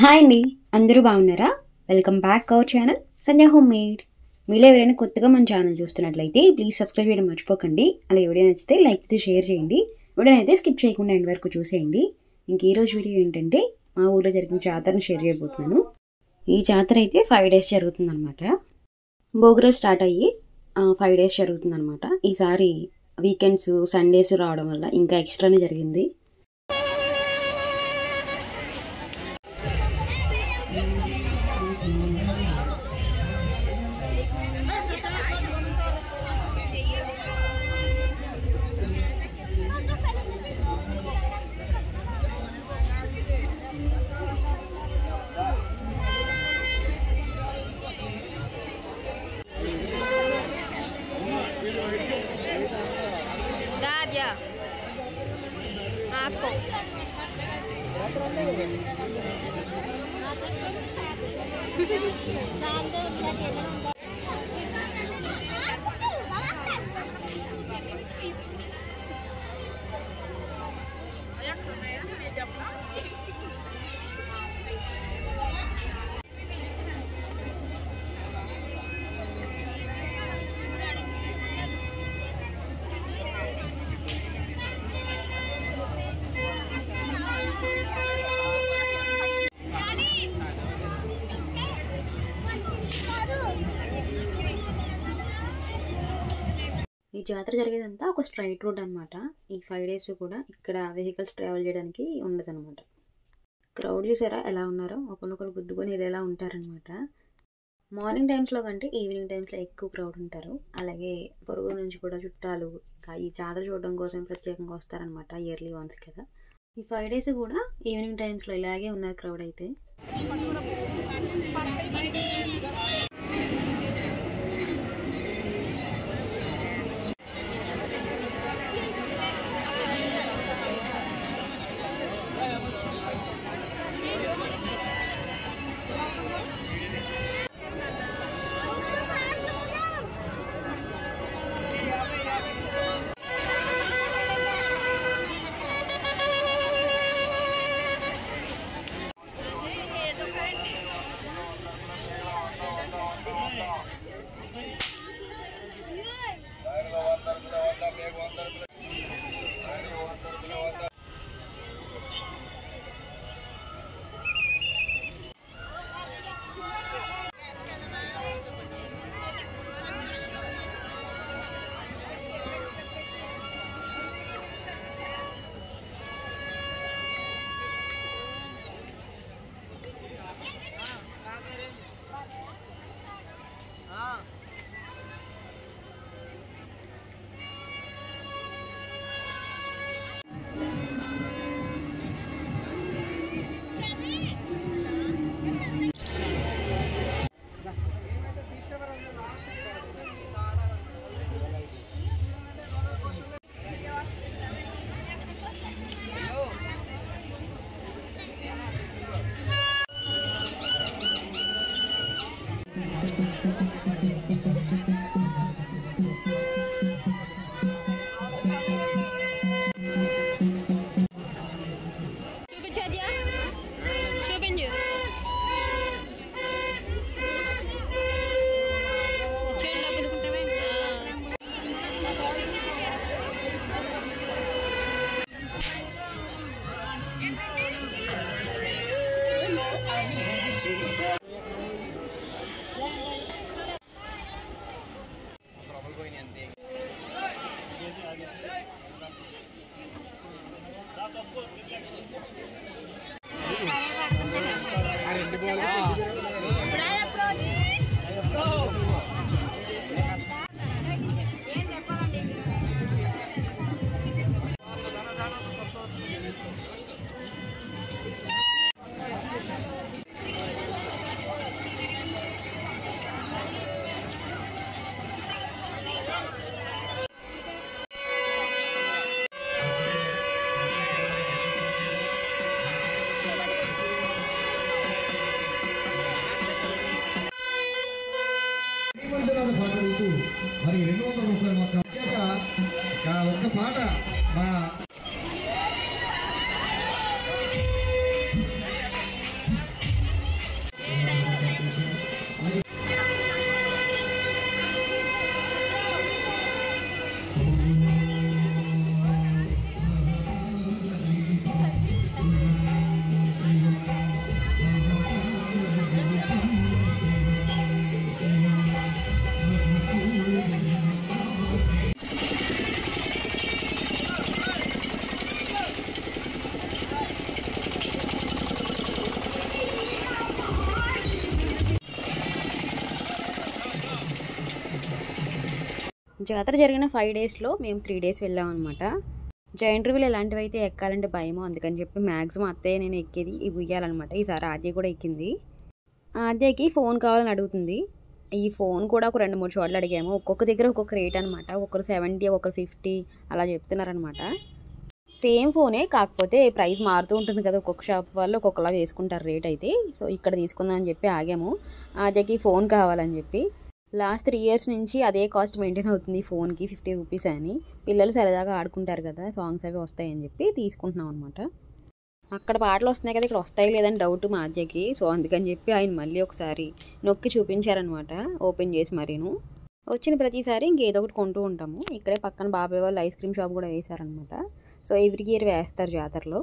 Hi అండి, అందరూ బాగున్నారా? Welcome back our channel Sandhya home made. మీలో ఎవరైనా కొత్తగా మన ఛానల్ చూస్తున్నట్లయితే ప్లీజ్ సబ్స్క్రైబ్ చేయడం మర్చిపోకండి. అలా వీడియో నచ్చితే లైక్ అయితే షేర్ చేయండి. వీడియోని అయితే స్కిప్ చేయకుండా ఎండ్ వరకు చూసేయండి. ఇంక ఈరోజు వీడియో ఏంటంటే మా ఊళ్ళో జరిగిన జాతరను షేర్ చేయబోతున్నాను. ఈ జాతర అయితే 5 days జరుగుతుందన్నమాట. భోగిరోజు స్టార్ట్ అయ్యి 5 days జరుగుతుందన్నమాట. ఈసారి వీకెండ్స్ సండేస్ రావడం వల్ల ఇంకా ఎక్స్ట్రానే జరిగింది. Aku. ఈ జాతర జరిగేదంతా ఒక స్ట్రైట్ రోడ్ అనమాట. ఈ 5 days కూడా ఇక్కడ వెహికల్స్ ట్రావెల్ చేయడానికి ఉండదన్నమాట. క్రౌడ్ చూసారా ఎలా ఉన్నారో, ఒకరినొకరు గుద్దుకొని ఇలా ఉంటారనమాట. మార్నింగ్ టైమ్స్లో కంటే ఈవినింగ్ టైమ్స్లో ఎక్కువ క్రౌడ్ ఉంటారు. అలాగే పొరుగు నుంచి కూడా చుట్టాలు ఇంకా ఈ జాతర చూడడం కోసం ప్రత్యేకంగా వస్తారనమాట. ఇయర్లీ వన్స్ కదా. ఈ 5 days కూడా ఈవినింగ్ టైమ్స్లో ఇలాగే ఉన్నారు క్రౌడ్ అయితే. మరి 200 రూపాయల ఒక్క పాట మా జాతర జరిగిన 5 డేస్లో మేము 3 డేస్ వెళ్ళామన్నమాట. జైంట్ వీల్ ఇలాంటివి అయితే ఎక్కాలంటే భయమో, అందుకని చెప్పి మ్యాక్సిమం అత్తయ్య నేను ఎక్కేది ఇవి ఉయ్యాలన్నమాట. ఈసారి ఆద్య కూడా ఎక్కింది. ఆద్యకి ఫోన్ కావాలని అడుగుతుంది. ఈ ఫోన్ కూడా ఒక 2-3 చోట్ల అడిగాము. ఒక్కొక్క దగ్గర ఒక్కొక్క రేట్ అనమాట. ఒకరు 70, ఒకరు 50 అలా చెప్తున్నారనమాట. సేమ్ ఫోనే, కాకపోతే ప్రైస్ మారుతూ ఉంటుంది కదా, ఒక్కొక్క షాప్ వాళ్ళు ఒక్కొక్కలా వేసుకుంటారు రేట్ అయితే. సో ఇక్కడ తీసుకుందాం అని చెప్పి ఆగాము. ఆద్యకి ఫోన్ కావాలని చెప్పి. లాస్ట్ 3 ఇయర్స్ నుంచి అదే కాస్ట్ మెయింటైన్ అవుతుంది ఫోన్కి, 50 రూపీస్ అని. పిల్లలు సరదాగా ఆడుకుంటారు కదా, సాంగ్స్ అవి వస్తాయని చెప్పి తీసుకుంటున్నాం అనమాట. అక్కడ పాటలు వస్తున్నాయి కదా, ఇక్కడ వస్తాయి లేదని డౌట్ మా ఆద్యకి. సో అందుకని చెప్పి ఆయన మళ్ళీ ఒకసారి నొక్కి చూపించారనమాట, ఓపెన్ చేసి. మరీను వచ్చిన ప్రతిసారి ఇంకేదో ఒకటి కొంటూ ఉంటాము. ఇక్కడే పక్కన బాబాయ్ వాళ్ళు ఐస్ క్రీమ్ షాప్ కూడా వేశారనమాట. సో ఎవ్రీ ఇయర్ వేస్తారు జాతరలో.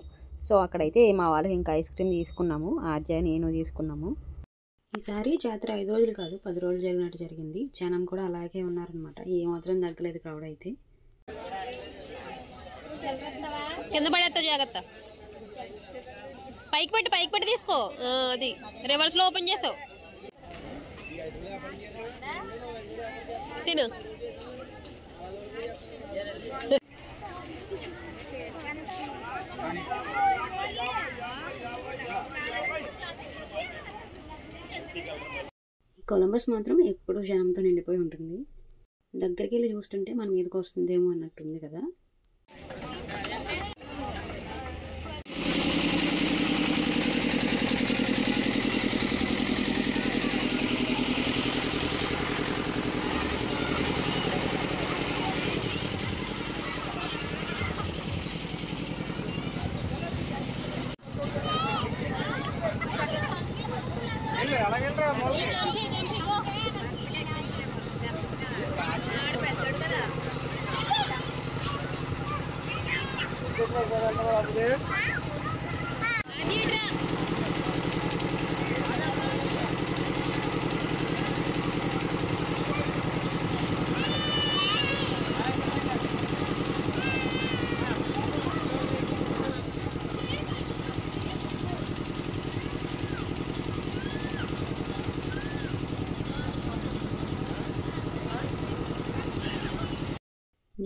సో అక్కడైతే మా వాళ్ళకి ఇంకా ఐస్ క్రీమ్ తీసుకున్నాము, ఆద్య నేను తీసుకున్నాము. ఈసారి జాతర 5 రోజులు కాదు 10 రోజులు జరిగినట్టు జరిగింది. జనం కూడా అలాగే ఉన్నారనమాట, ఏమాత్రం తగ్గలేదు క్రౌడ్ అయితే. కింద పడేస్తా జాగ్రత్త. పైకి పెట్టి తీసుకో. అది రివర్స్ లో ఓపెన్ చేసావు. తిను. కొలంబస్ మాత్రం ఎప్పుడూ జనంతో నిండిపోయి ఉంటుంది. దగ్గరికి వెళ్ళి చూస్తుంటే మన మీదకి వస్తుందేమో అన్నట్టుంది కదా.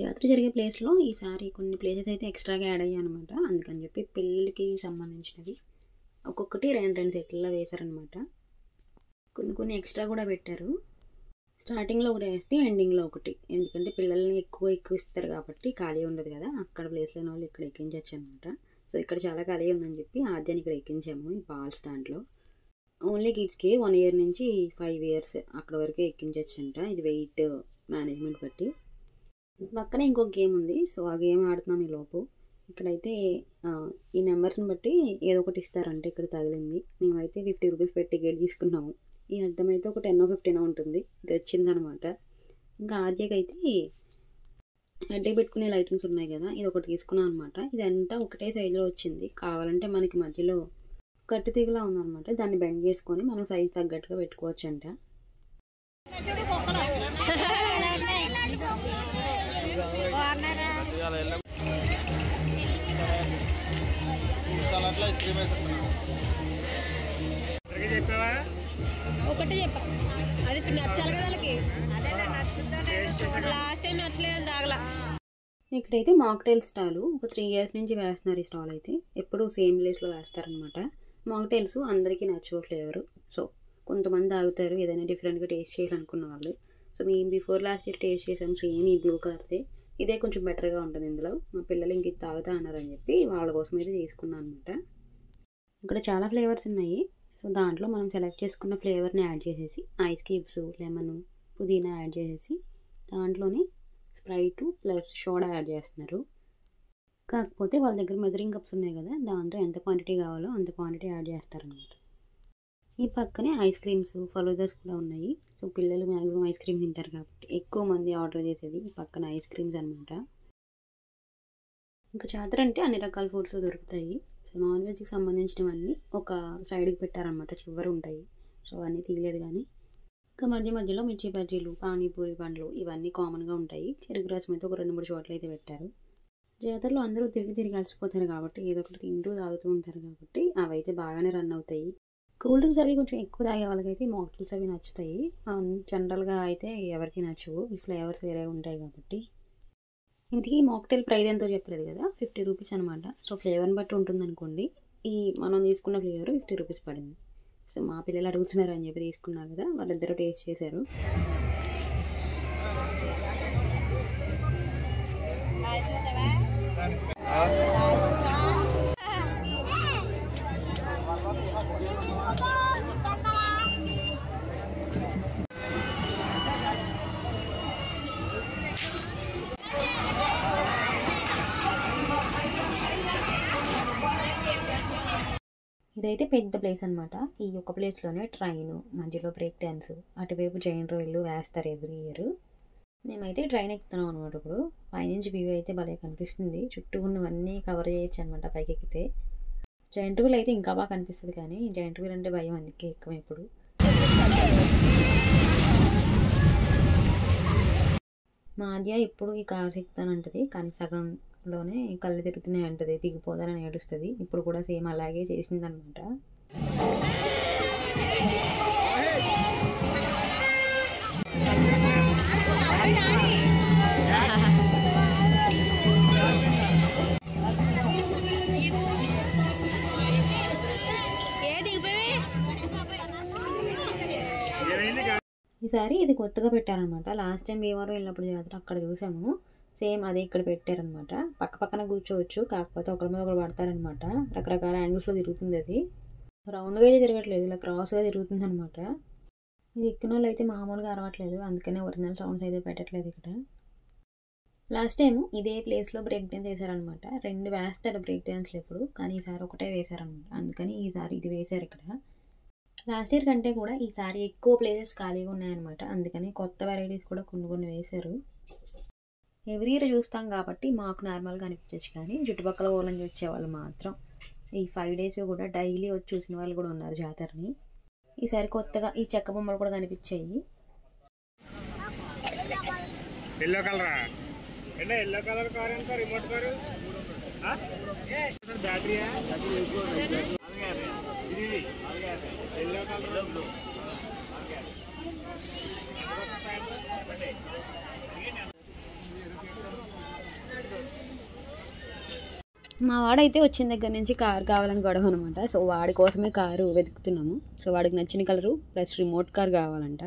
జాతర జరిగే ప్లేస్లో ఈసారి కొన్ని ప్లేసెస్ అయితే ఎక్స్ట్రాగా యాడ్ అయ్యాయి అనమాట. అందుకని చెప్పి పిల్లలకి సంబంధించినవి ఒక్కొక్కటి 2 సెట్లలో వేశారనమాట. కొన్ని ఎక్స్ట్రా కూడా పెట్టారు. స్టార్టింగ్లో ఒకటి వేస్తే ఎండింగ్లో ఒకటి, ఎందుకంటే పిల్లల్ని ఎక్కువ ఇస్తారు కాబట్టి ఖాళీ ఉండదు కదా, అక్కడ ప్లేస్ లేని వాళ్ళు ఇక్కడ ఎక్కించవచ్చు అనమాట. సో ఇక్కడ చాలా ఖాళీ ఉందని చెప్పి ఆద్యాన్ని ఇక్కడ ఎక్కించాము ఈ బాల్ స్టాండ్లో. ఓన్లీ కిడ్స్కి 1 ఇయర్ నుంచి 5 ఇయర్స్ అక్కడ వరకు ఎక్కించవచ్చు అంట, ఇది వెయిట్ మేనేజ్మెంట్ బట్టి. పక్కనే ఇంకొక గేమ్ ఉంది, సో ఆ గేమ్ ఆడుతున్నాం ఈ లోపు. ఇక్కడైతే ఈ నెంబర్స్ని బట్టి ఏదో ఒకటి ఇస్తారంటే ఇక్కడ తగిలింది. మేమైతే 50 రూపీస్ పెట్టి టికెట్ తీసుకున్నాము. ఈ అర్థమైతే ఒక 10-15 ఉంటుంది, ఇది వచ్చిందనమాట. ఇంకా ఆద్యకైతే హెడ్కి పెట్టుకునే లైటింగ్స్ ఉన్నాయి కదా, ఇది ఒకటి తీసుకున్నాం అనమాట. ఇదంతా ఒకటే సైజులో వచ్చింది. కావాలంటే మనకి మధ్యలో కట్టు తీగలా ఉందన్నమాట, దాన్ని బెండ్ చేసుకొని మనం సైజు తగ్గట్టుగా పెట్టుకోవచ్చు అంట. ఒకటి చెప్పా, అది నచ్చాలి కదా వాళ్ళకి. లాస్ట్ టైం నచ్చలేదని తాగలా. ఇక్కడైతే మాక్టైల్ స్టాలు ఒక 3 ఇయర్స్ నుంచి వేస్తున్నారు. ఈ స్టాల్ అయితే ఎప్పుడు సేమ్ ప్లేస్లో వేస్తారనమాట. మాక్టైల్స్ అందరికీ నచ్చే ఫ్లేవరు. సో కొంతమంది తాగుతారు ఏదైనా డిఫరెంట్గా టేస్ట్ చేయాలనుకున్న వాళ్ళు. సో మేము బిఫోర్ లాస్ట్ ఇయర్ టేస్ట్ చేసాం సేమ్ ఈ బ్లూ కలర్దే. ఇదే కొంచెం బెటర్గా ఉంటుంది ఇందులో. మా పిల్లలు ఇంక ఇది తాగుతా అన్నారని చెప్పి వాళ్ళ కోసం అయితే తీసుకున్నాను అనమాట. ఇక్కడ చాలా ఫ్లేవర్స్ ఉన్నాయి. సో దాంట్లో మనం సెలెక్ట్ చేసుకున్న ఫ్లేవర్ని యాడ్ చేసేసి ఐస్ క్యూబ్స్, లెమన్, పుదీనా యాడ్ చేసేసి దాంట్లోనే స్ప్రైట్ ప్లస్ సోడా యాడ్ చేస్తున్నారు. కాకపోతే వాళ్ళ దగ్గర మెజరింగ్ కప్స్ ఉన్నాయి కదా, దాంతో ఎంత క్వాంటిటీ కావాలో అంత క్వాంటిటీ యాడ్ చేస్తారనమాట. ఈ పక్కనే ఐస్ క్రీమ్స్, ఫలూదాస్ కూడా ఉన్నాయి. సో పిల్లలు మ్యాక్సిమం ఐస్ క్రీమ్ తింటారు కాబట్టి ఎక్కువ మంది ఆర్డర్ చేసేది ఈ పక్కన ఐస్ క్రీమ్స్ అనమాట. ఇంకా జాతర అంటే అన్ని రకాల ఫుడ్స్ దొరుకుతాయి. సో నాన్ వెజ్కి సంబంధించినవన్నీ ఒక సైడ్కి పెట్టారనమాట, చివరి ఉంటాయి. సో అవన్నీ తీయలేదు కానీ ఇంకా మధ్యలో మిర్చి బజ్జీలు, పానీపూరి పండ్లు ఇవన్నీ కామన్గా ఉంటాయి. చెరుకు రసం అయితే ఒక 2-3 చోట్ల అయితే పెట్టారు. జాతరలో అందరూ తిరిగి అలసిపోతారు కాబట్టి ఏదో ఒకటి తింటూ తాగుతూ ఉంటారు కాబట్టి అవైతే బాగానే రన్ అవుతాయి. కూల్ డ్రింక్స్ అవి కొంచెం ఎక్కువ తాగే వాళ్ళకైతే మాక్టైల్స్ అవి నచ్చుతాయి. జనరల్గా అయితే ఎవరికి నచ్చవు, ఈ ఫ్లేవర్స్ వేరే ఉంటాయి కాబట్టి. ఇంతకీ మాక్టైల్ ప్రైస్ ఎంతో చెప్పలేదు కదా, 50 రూపీస్ అనమాట. సో ఫ్లేవర్ని బట్టి ఉంటుంది అనుకోండి. ఈ మనం తీసుకున్న ఫ్లేవర్ 50 రూపీస్ పడింది. సో మా పిల్లలు అడుగుతున్నారు అని చెప్పి తీసుకున్నా కదా, వాళ్ళిద్దరూ టేస్ట్ చేశారు. ఇదైతే పెద్ద ప్లేస్ అనమాట. ఈ ఒక్క ప్లేస్లోనే ట్రైన్, మధ్యలో బ్రేక్ డ్యాన్స్, అటువైపు జైంట్ రైళ్ళు వేస్తారు ఎవ్రీ ఇయర్. మేమైతే ట్రైన్ ఎక్కుతున్నాం అనమాట. ఇప్పుడు పైనుంచి వ్యూ అయితే భలే కనిపిస్తుంది, చుట్టూ ఉన్నవన్నీ కవర్ చేయొచ్చు అనమాట పైకి ఎక్కితే. జైంట్ వీల్ అయితే ఇంకా బాగా కనిపిస్తుంది, కానీ జైంట్ వీల్ అంటే భయం, అందుకే ఎక్కం ఇప్పుడు. మా ఆద్య ఇప్పుడు ఈ కార్ ఎక్కుతానంటది, కానీ సగంలోనే కళ్ళు తిరుగుతున్నాయి అంటది, దిగిపోదానని ఏడుస్తుంది. ఇప్పుడు కూడా సేమ్ అలాగే చేసిందనమాట. ఈసారి ఇది కొత్తగా పెట్టారనమాట. లాస్ట్ టైం భీమవరం వెళ్ళినప్పుడు జాతర అక్కడ చూసాము, సేమ్ అదే ఇక్కడ పెట్టారనమాట. పక్క పక్కన కూర్చోవచ్చు, కాకపోతే ఒకరి మీద ఒకరు పడతారనమాట. రకరకాల యాంగిల్స్లో తిరుగుతుంది, అది రౌండ్గా అయితే తిరగట్లేదు, ఇలా క్రాస్గా తిరుగుతుంది అనమాట. ఇది ఎక్కిన వాళ్ళు అయితే మామూలుగా అరవట్లేదు, అందుకనే ఒరిజినల్ సౌండ్స్ అయితే పెట్టట్లేదు ఇక్కడ. లాస్ట్ టైం ఇదే ప్లేస్లో బ్రేక్ డ్యాన్స్ వేశారనమాట. 2 వేస్తాడు బ్రేక్ డ్యాన్స్లు ఎప్పుడు, కానీ ఈసారి ఒకటే వేశారనమాట. అందుకని ఈసారి ఇది వేశారు ఇక్కడ. లాస్ట్ ఇయర్ కంటే కూడా ఈసారి ఎక్కువ ప్లేసెస్ ఖాళీగా ఉన్నాయన్నమాట, అందుకని కొత్త వెరైటీస్ కూడా కొన్ని వేశారు. ఎవ్రీ ఇయర్ చూస్తాం కాబట్టి మాకు నార్మల్గా అనిపించచ్చు, కానీ చుట్టుపక్కల ఊళ్ళ నుంచి వచ్చేవాళ్ళు మాత్రం ఈ 5 days కూడా డైలీ వచ్చి చూసిన వాళ్ళు కూడా ఉన్నారు జాతరని. ఈసారి కొత్తగా ఈ చెక్క బొమ్మలు కూడా కనిపించాయి. Yellow colour yellow colour car ఎంత remote car battery yellow colour మా వాడైతే వచ్చిన దగ్గర నుంచి కారు కావాలని గొడవ అనమాట. సో వాడి కోసమే కారు వెతుకుతున్నాము. సో వాడికి నచ్చిన కలరు ప్లస్ రిమోట్ కార్ కావాలంట.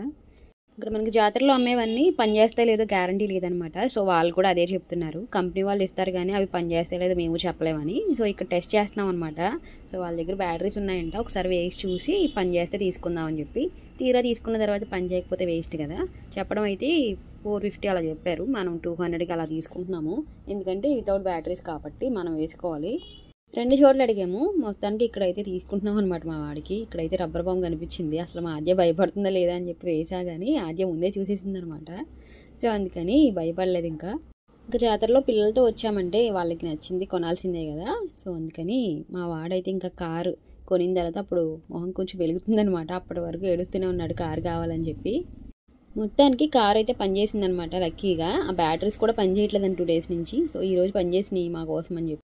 ఇక్కడ మనకి జాతరలో అమ్మేవన్నీ పనిచేస్తాయి లేదో గ్యారంటీ లేదనమాట. సో వాళ్ళు కూడా అదే చెప్తున్నారు, కంపెనీ వాళ్ళు ఇస్తారు కానీ అవి పనిచేస్తాయి లేదో మేము చెప్పలేమని. సో ఇక్కడ టెస్ట్ చేస్తున్నాం అనమాట. సో వాళ్ళ దగ్గర బ్యాటరీస్ ఉన్నాయంట, ఒకసారి వేసి చూసి పని చేస్తే తీసుకుందామని చెప్పి. తీరా తీసుకున్న తర్వాత పని చేయకపోతే వేస్ట్ కదా. చెప్పడం అయితే 450 అలా చెప్పారు, మనం 200కి అలా తీసుకుంటున్నాము, ఎందుకంటే వితౌట్ బ్యాటరీస్ కాబట్టి మనం వేసుకోవాలి. 2 చోట్ల అడిగాము, మొత్తానికి ఇక్కడైతే తీసుకుంటున్నాం అనమాట. మా వాడికి ఇక్కడైతే రబ్బర్ బాంబు కనిపించింది, అసలు మా ఆద్య భయపడుతుందా లేదా అని చెప్పి వేసా, కానీ ఆద్య ముందే చూసేసింది అనమాట. సో అందుకని భయపడలేదు. ఇంకా జాతరలో పిల్లలతో వచ్చామంటే వాళ్ళకి నచ్చింది కొనాల్సిందే కదా. సో అందుకని మా వాడైతే ఇంకా కారు కొనిన తర్వాత అప్పుడు మొహం కొంచెం వెలుగుతుందనమాట. అప్పటి వరకు ఏడుస్తూనే ఉన్నాడు కారు కావాలని చెప్పి. మొత్తానికి కార్ అయితే పనిచేసింది అనమాట లక్కీగా. ఆ బ్యాటరీస్ కూడా పనిచేయట్లేదని 2 days నుంచి. సో ఈరోజు పనిచేసినాయి మా కోసం అని చెప్పి.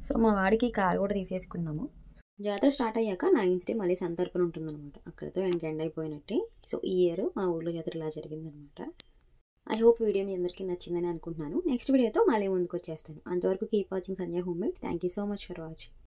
సో మా వాడికి కార్ కూడా తీసేసుకున్నాము. జాతర స్టార్ట్ అయ్యాక 9th day మళ్ళీ సంతర్పణ ఉంటుందన్నమాట, అక్కడితో ఇంక ఎండ్ అయిపోయినట్టే. సో ఈ ఇయర్ మా ఊళ్ళో జాతర ఇలా జరిగిందనమాట. ఐ హోప్ వీడియో మీ అందరికీ నచ్చిందని అనుకుంటున్నాను. నెక్స్ట్ వీడియోతో మళ్ళీ ముందుకు వచ్చేస్తాను. అంతవరకు keep watching Sandhya home made. Thank you so much for watching.